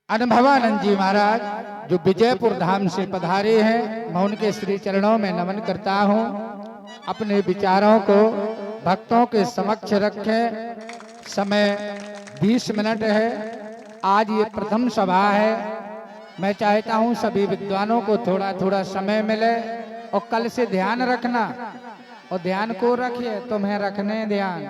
अनुभवानंद जी महाराज जो विजयपुर धाम से पधारे हैं, मैं उनके श्री चरणों में नमन करता हूँ। अपने विचारों को भक्तों के समक्ष रखें। समय 20 मिनट है। आज ये प्रथम सभा है। मैं चाहता हूँ सभी विद्वानों को थोड़ा थोड़ा समय मिले और कल से ध्यान रखना। और ध्यान को रखिए, तुम्हें रखने ध्यान,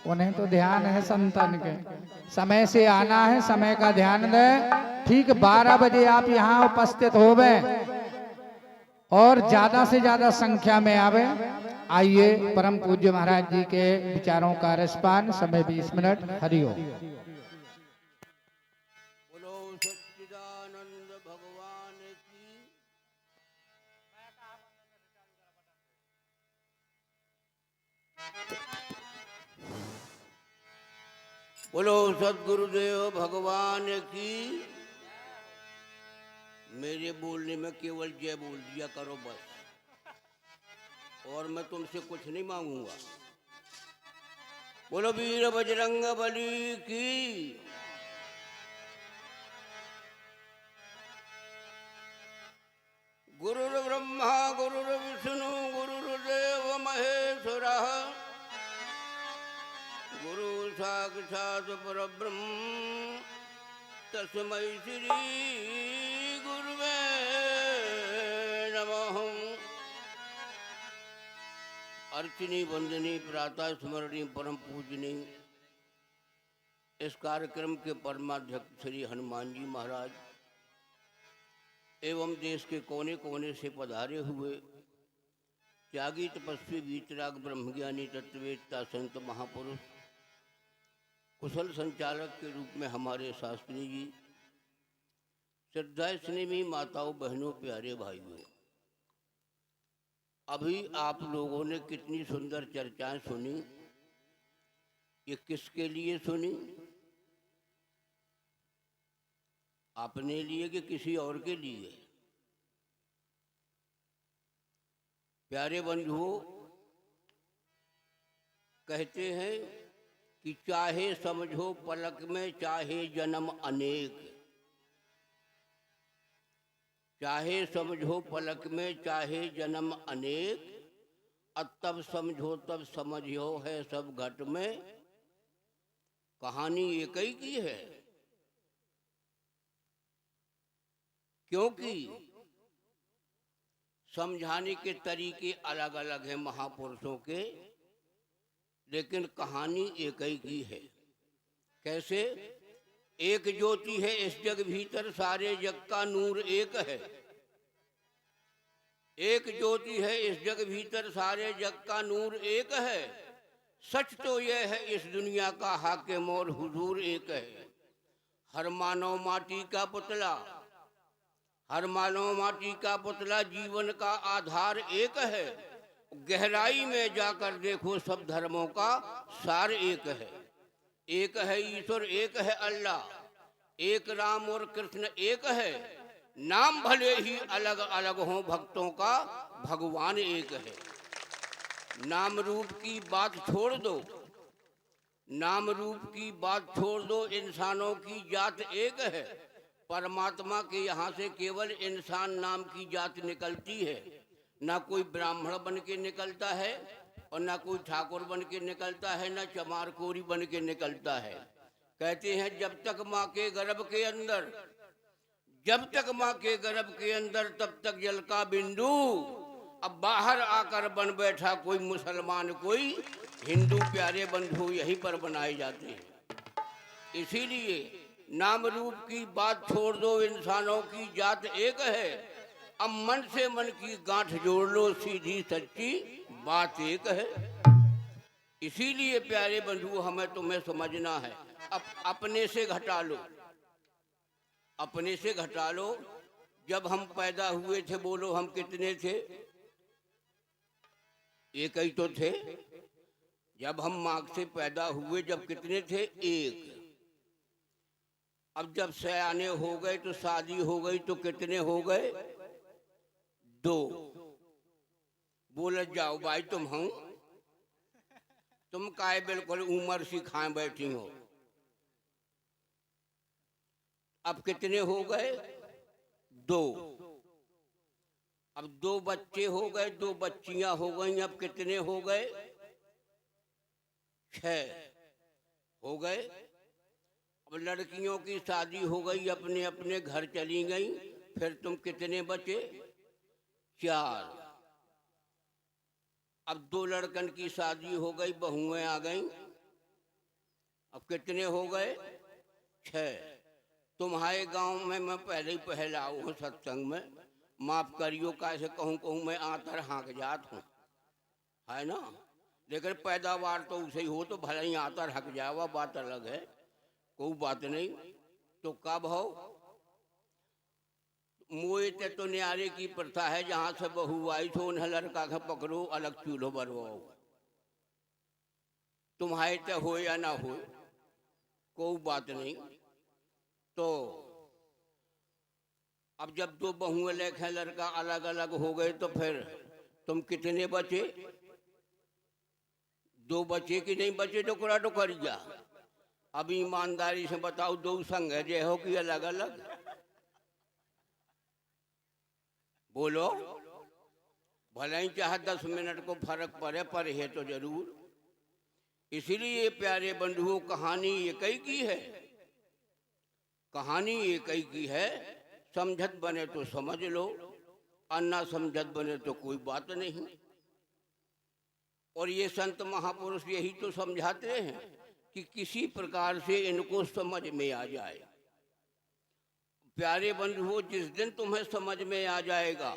उन्हें तो ध्यान है संतन के। समय से आना है, समय का ध्यान दे। ठीक 12 बजे आप यहाँ उपस्थित होवे और ज्यादा से ज्यादा संख्या में आवे। आइए परम पूज्य महाराज जी के विचारों का रसपान। समय 20 मिनट। हरिओम। बोलो सच्चिदानंद भगवान की। बोलो सद्गुरुदेव भगवान की। मेरे बोलने में केवल जय बोल दिया करो बस, और मैं तुमसे कुछ नहीं मांगूंगा। बोलो वीर बजरंग बली की। गुरुर् ब्रह्मा गुरुर्विष्णु गुरुर्देव महेश्वरः गुरु साक्षात् परब्रह्म तस्मै श्री गुरुवे नमः। अर्चनी वंदनी प्रातः स्मरणी परम पूजनी इस कार्यक्रम के परमाध्यक्ष श्री हनुमान जी महाराज एवं देश के कोने कोने से पधारे हुए त्यागी तपस्वी वीतराग ब्रह्मज्ञानी तत्ववेत्ता संत महापुरुष कुशल संचालक के रूप में हमारे शास्त्री जी, श्रद्धा स्नेही माताओं बहनों प्यारे भाइयों, अभी आप लोगों ने कितनी सुंदर चर्चाएं सुनी। ये किसके लिए सुनी? अपने लिए कि किसी और के लिए? प्यारे बंधुओं, कहते हैं कि चाहे समझो पलक में चाहे जन्म अनेक, चाहे समझो पलक में चाहे जन्म अनेक, अब तब समझो तब समझो है सब घट में, कहानी एक ही की है। क्योंकि समझाने के तरीके अलग अलग हैं महापुरुषों के, लेकिन कहानी एक ही की है। कैसे? एक ज्योति है इस जग भीतर, सारे जग का नूर एक है। एक ज्योति है इस जग भीतर, सारे जग का नूर एक है। सच तो यह है इस दुनिया का हाकिम और हुजूर एक है। हर मानव माटी का पुतला, हर मानव माटी का पुतला, जीवन का आधार एक है। गहराई में जाकर देखो सब धर्मों का सार एक है। एक है ईश्वर, एक है अल्लाह, एक राम और कृष्ण एक है। नाम भले ही अलग अलग हों, भक्तों का भगवान एक है। नाम रूप की बात छोड़ दो, नाम रूप की बात छोड़ दो, इंसानों की जात एक है। परमात्मा के यहाँ से केवल इंसान नाम की जात निकलती है। ना कोई ब्राह्मण बन के निकलता है और ना कोई ठाकुर बन के निकलता है, ना चमार कोरी बन के निकलता है। कहते हैं जब तक माँ के गर्भ के अंदर, जब तक माँ के गर्भ के अंदर तब तक जल का बिंदु। अब बाहर आकर बन बैठा कोई मुसलमान कोई हिंदू। प्यारे बंधु यहीं पर बनाए जाते हैं। इसीलिए नाम रूप की बात छोड़ दो, इंसानों की जात एक है। अब मन से मन की गांठ जोड़ लो, सीधी सच्ची बात एक है। इसीलिए प्यारे बंधु हमें तुम्हें समझना है। अब अपने से घटा लो, अपने से घटा लो। जब हम पैदा हुए थे, बोलो हम कितने थे? एक ही तो थे। जब हम माँ से पैदा हुए, जब कितने थे? एक। अब जब सयाने हो गए तो शादी हो गई तो कितने हो गए? 2। बोल जाओ भाई तुम हूं, तुम काहे बिल्कुल उम्र सी खाए बैठी हो। अब कितने हो गए? 2। अब 2 बच्चे हो गए, 2 बच्चियां हो गई, अब कितने हो गए? 6 हो गए। अब लड़कियों की शादी हो गई, अपने अपने घर चली गई, फिर तुम कितने बचे? 4। अब 2 लड़कन की शादी हो गई, बहुएं आ गई, अब कितने हो गए? 6। तुम्हारे गांव में मैं पहले ही पहला आऊ हूँ सत्संग में, माफ करियो कैसे कहूँ कहूँ मैं आतर हाँक जात हूँ, है ना, लेकिन पैदावार तो उसे ही हो तो भले ही आतर हक जावा, बात अलग है, कोई बात नहीं। तो कब हो? मोए ते तो न्यारे की प्रथा है, जहाँ से बहू आई तो उन्हें लड़का का पकड़ो, अलग चूल्हो बरवाओ। तुम्हारे ते हो या ना हो, कोई बात नहीं। तो अब जब 2 बहुएं लेखे लड़का अलग अलग हो गए, तो फिर तुम कितने बचे? 2 बचे कि नहीं बचे? टुकड़ा टुकड़िया। अब ईमानदारी से बताओ, 2 संग है जे हो कि अलग अलग? बोलो। भले ही चाहे 10 मिनट को फर्क पड़े, पर है तो जरूर। इसीलिए प्यारे बंधुओं, कहानी एक ही की है, कहानी एक ही की है। समझत बने तो समझ लो, अन्ना समझत बने तो कोई बात नहीं। और ये संत महापुरुष यही तो समझाते हैं कि किसी प्रकार से इनको समझ में आ जाए। प्यारे बंधुओं, जिस दिन तुम्हें समझ में आ जाएगा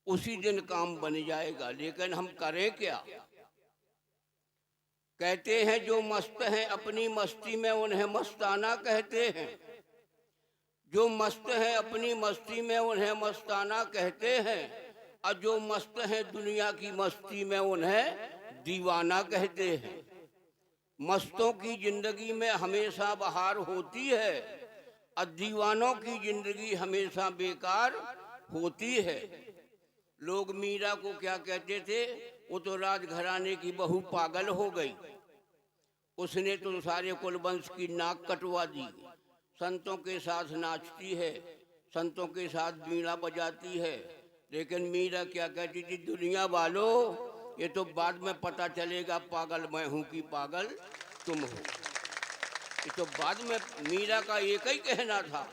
उसी दिन काम बन जाएगा। लेकिन हम करें क्या? कहते हैं जो मस्त हैं अपनी मस्ती में उन्हें मस्ताना कहते हैं, जो मस्त हैं अपनी मस्ती में उन्हें मस्ताना कहते हैं, और जो मस्त हैं दुनिया की मस्ती में उन्हें दीवाना कहते हैं। मस्तों की जिंदगी में हमेशा बहार होती है, और दीवानों की जिंदगी हमेशा बेकार होती है। लोग मीरा को क्या कहते थे? वो तो राजघराने की बहू पागल हो गई, उसने तो सारे कुलवंश की नाक कटवा दी। संतों के साथ नाचती है, संतों के साथ वीणा बजाती है, लेकिन मीरा क्या कहती थी? दुनिया वालों, ये तो बाद में पता चलेगा पागल मैं हूँ कि पागल तुम हो। ये तो बाद में। मीरा का एक ही कहना था,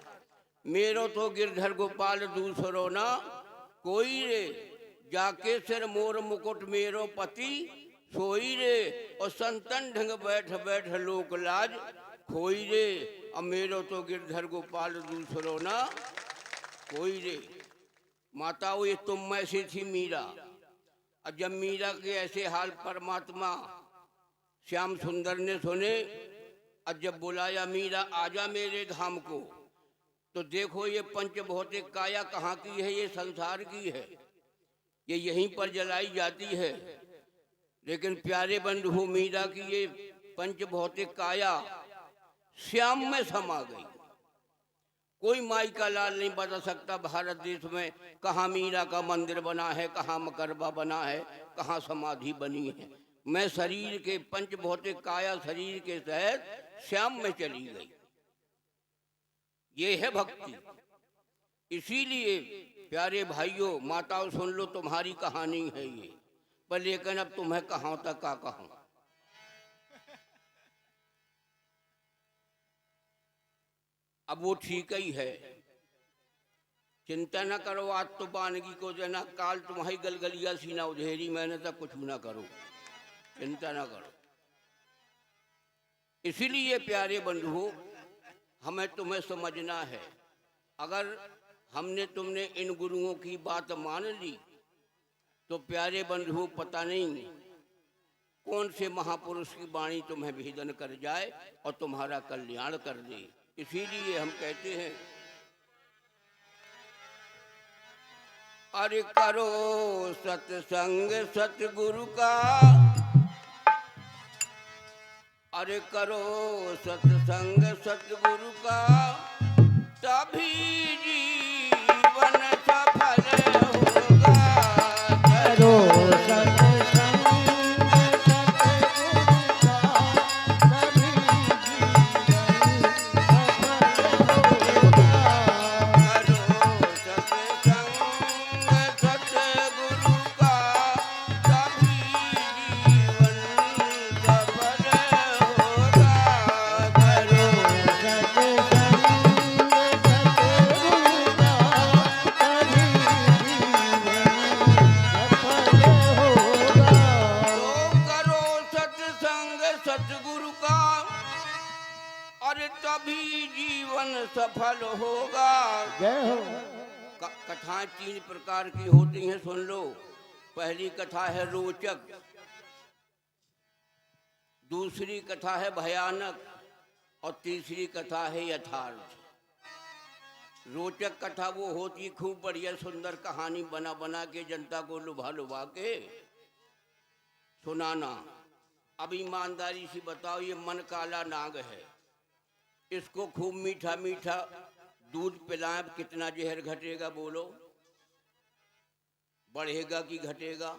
मेरो तो गिरधर गोपाल दूसरो ना कोई रे, जाके सिर मोर मुकुट मेरो पति सोई रे, और संतन ढंग बैठ बैठ लोक लाज खोई रे, अब मेरो तो गिरधर गोपाल दूसरो ना कोई रे। माताओं, ये तुम में से थी मीरा। और जब मीरा के ऐसे हाल परमात्मा श्याम सुंदर ने सुने, और जब बुलाया मीरा आजा मेरे धाम को, तो देखो ये पंच भौतिक काया कहाँ की है? ये संसार की है, ये यहीं पर जलाई जाती है। लेकिन प्यारे बंधु, मीरा की ये पंच भौतिक काया श्याम में समा गई। कोई माई का लाल नहीं बता सकता भारत देश में कहाँ मीरा का मंदिर बना है, कहाँ मकरबा बना है, कहाँ समाधि बनी है। मैं शरीर के पंच भौतिक काया शरीर के तहत श्याम में चली गई। ये है भक्ति। इसीलिए प्यारे भाइयों, माताओं, सुन लो, तुम्हारी कहानी है ये, पर लेकिन अब तुम्हें कहाँ तक का कहूँ। अब वो ठीक ही है, चिंता न करो, आज तो बानगी को देना, काल तुम्हारी गलगलिया सीना उधेरी, मैंने तक कुछ ना करो, चिंता न करो। इसीलिए प्यारे बंधुओं, हमें तुम्हें समझना है। अगर हमने तुमने इन गुरुओं की बात मान ली तो प्यारे बंधुओं, पता नहीं कौन से महापुरुष की वाणी तुम्हें भेदन कर जाए और तुम्हारा कल्याण कर दे। इसीलिए हम कहते हैं, अरे करो सत्संग सतगुरु का, अरे करो सत्संग सतगुरु का, तभी जीवन सफल होगा। करो तभी जीवन सफल होगा। जय हो। कथाएं 3 प्रकार की होती हैं, सुन लो। पहली कथा है रोचक, दूसरी कथा है भयानक और तीसरी कथा है यथार्थ। रोचक कथा वो होती खूब बढ़िया सुंदर कहानी बना बना के जनता को लुभा लुभा के सुनाना। अब ईमानदारी से बताओ, ये मन काला नाग है, इसको खूब मीठा मीठा दूध पिलाएं, कितना जहर घटेगा बोलो? बढ़ेगा कि घटेगा?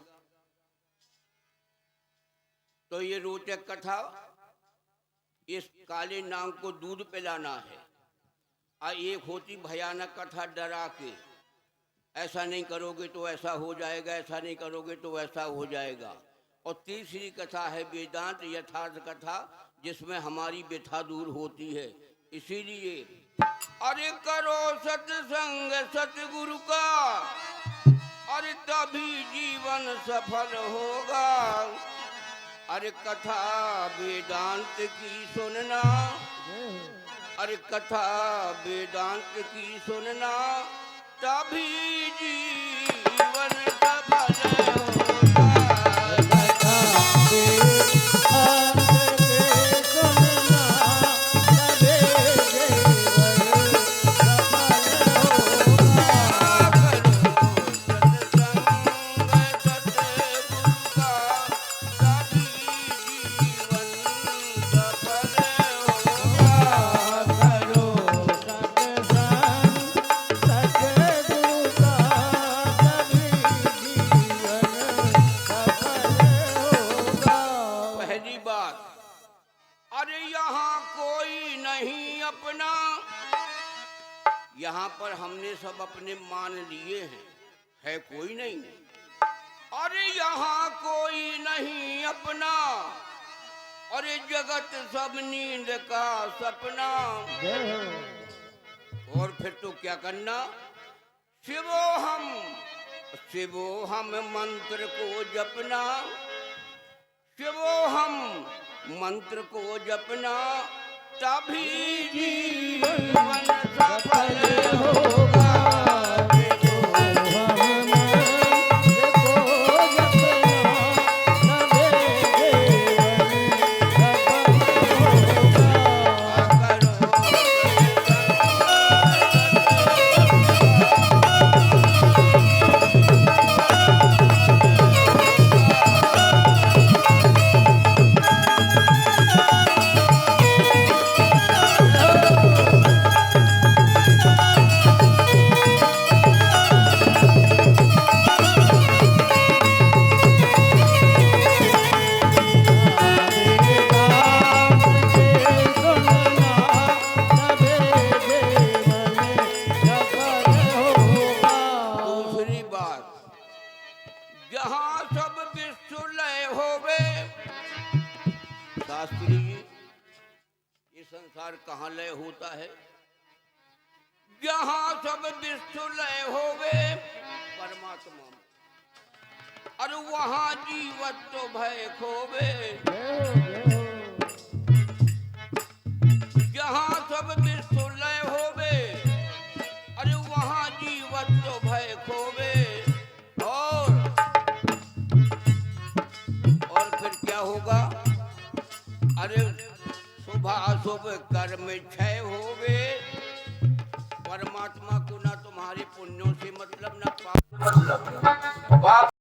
तो ये रोचक कथा, इस काले नाग को दूध पिलाना है। और एक होती भयानक कथा, डरा के, ऐसा नहीं करोगे तो ऐसा हो जाएगा, ऐसा नहीं करोगे तो ऐसा हो जाएगा। और तीसरी कथा है वेदांत यथार्थ कथा, जिसमें हमारी व्यथा दूर होती है। इसीलिए अरे करो सत्संग सतगुरु का, अरे तभी जीवन सफल होगा। अरे कथा वेदांत की सुनना, अरे कथा वेदांत की सुनना, तभी जीवन सफल होगा। यहाँ पर हमने सब अपने मान लिए हैं, है कोई नहीं। अरे यहाँ कोई नहीं अपना, अरे जगत सब नींद का सपना। और फिर तो क्या करना? शिवो हम मंत्र को जपना, शिवो हम मंत्र को जपना, तभी जीवन सफल होगा। शास्त्री जी, ये संसार कहाँ लय होता है? जहाँ सब विश्व लय होवे परमात्मा में, अरे वहाँ जीवत्व भय खोवे। जहाँ सब विश्व लय होवे, अरे वहाँ जीवत्व भय खोवे। और फिर क्या होगा? अरे शुभ अशुभ कर्म क्षय होवे। परमात्मा को ना तुम्हारे पुण्यों से मतलब, ना पाप मतलब।